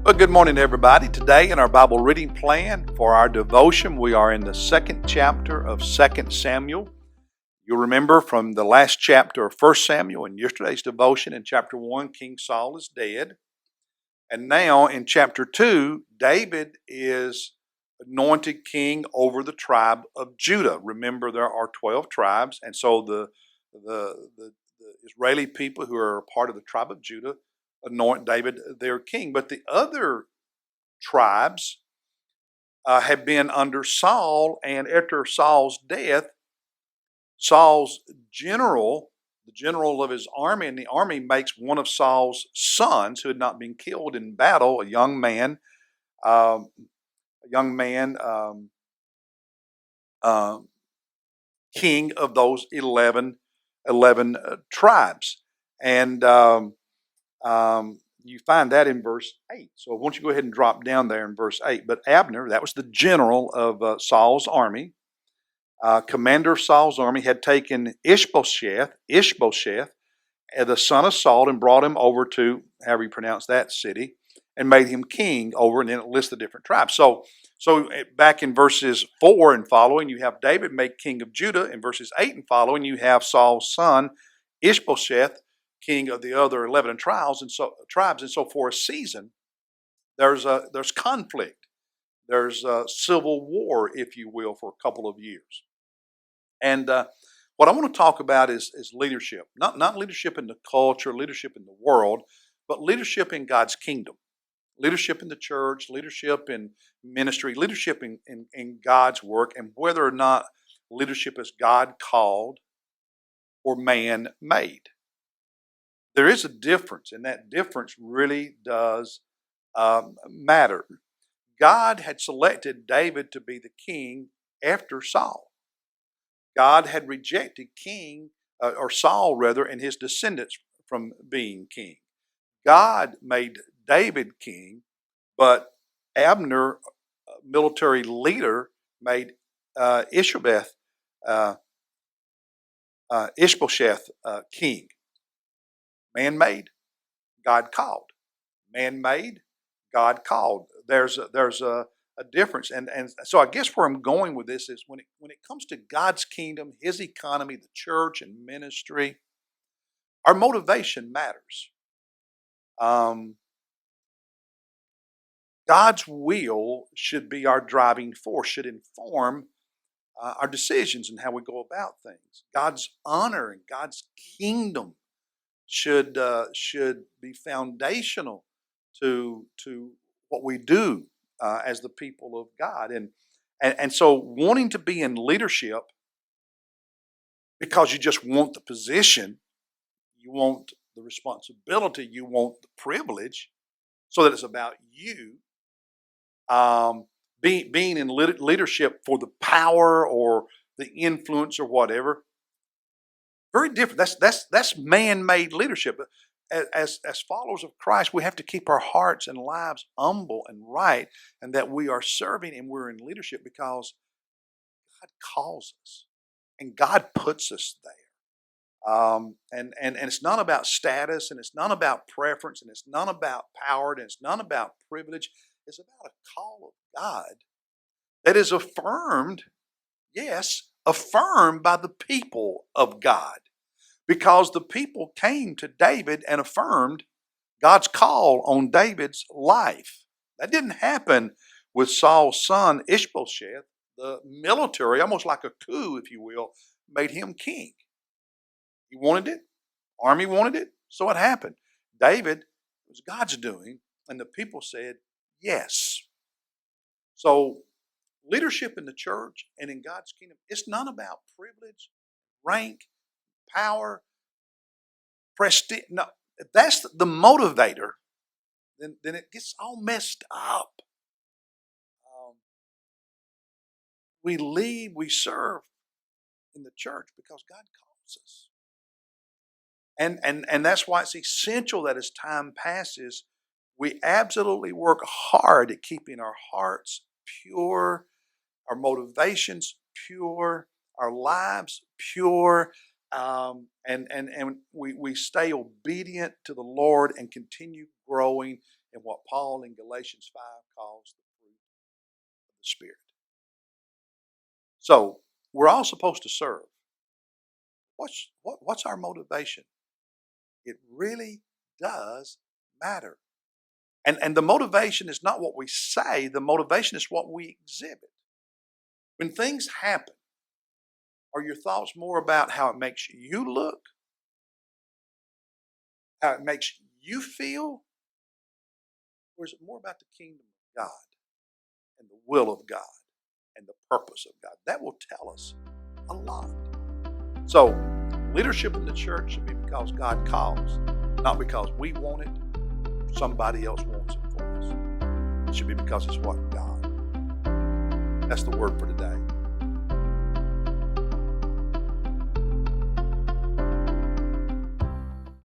Well, good morning, everybody. Today, in our Bible reading plan for our devotion, we are in the second chapter of 2 Samuel. You'll remember from the last chapter of 1 Samuel and yesterday's devotion in chapter 1, King Saul is dead. And now in chapter 2, David is anointed king over the tribe of Judah. Remember, there are 12 tribes, and so the Israeli people who are a part of the tribe of Judah anoint David their king. But the other tribes have been under Saul, and after Saul's death, Saul's general, the general of his army, and the army makes one of Saul's sons who had not been killed in battle, a young man, um, uh, king of those 11 tribes. And you find that in verse 8. So why don't you go ahead and drop down there in verse 8. But Abner, that was the general of Saul's army, commander of Saul's army, had taken Ishbosheth, the son of Saul, and brought him over to, however you pronounce that city, and made him king over, and then it lists the different tribes. So back in verses 4 and following, you have David made king of Judah. In verses 8 and following, you have Saul's son, Ishbosheth, king of the other 11 tribes. And so for a season, there's conflict. There's a civil war, if you will, for a couple of years. And what I want to talk about is leadership. Not leadership in the culture, leadership in the world, but leadership in God's kingdom. Leadership in the church, leadership in ministry, leadership in God's work, and whether or not leadership is God called or man made. There is a difference, and that difference really does matter. God had selected David to be the king after Saul. God had rejected or Saul rather, and his descendants from being king. God made David king, but Abner, military leader, made Ishbosheth king. Man-made, God called. Man-made, God called. There's a difference, and so I guess where I'm going with this is when it comes to God's kingdom, His economy, the church, and ministry, our motivation matters. God's will should be our driving force, should inform our decisions and how we go about things. God's honor and God's kingdom should be foundational to what we do as the people of God, and so wanting to be in leadership because you just want the position, you want the responsibility, you want the privilege, so that it's about you. Being in leadership for the power or the influence or whatever, very different. That's man-made leadership. As followers of Christ, we have to keep our hearts and lives humble and right, and that we are serving and we're in leadership because God calls us and God puts us there. And it's not about status, and it's not about preference, and it's not about power, and it's not about privilege. It's about a call of God that is affirmed, yes, affirmed by the people of God. Because the people came to David and affirmed God's call on David's life. That didn't happen with Saul's son Ishbosheth. The military, almost like a coup, if you will, made him king. He wanted it. Army wanted it. So it happened. David, it was God's doing, and the people said yes. So leadership in the church and in God's kingdom, it's not about privilege, rank, power, prestige. No, if that's the motivator, then it gets all messed up. We serve in the church because God calls us. And that's why it's essential that as time passes, we absolutely work hard at keeping our hearts pure, our motivations pure, our lives pure, and we stay obedient to the Lord and continue growing in what Paul in Galatians 5 calls the fruit of the Spirit. So we're all supposed to serve. What's our motivation? It really does matter. And the motivation is not what we say, the motivation is what we exhibit. When things happen, are your thoughts more about how it makes you look, how it makes you feel, or is it more about the kingdom of God and the will of God and the purpose of God? That will tell us a lot. So, leadership in the church should be because God calls, not because we want it or somebody else wants it for us. It should be because it's what God. That's the word for today.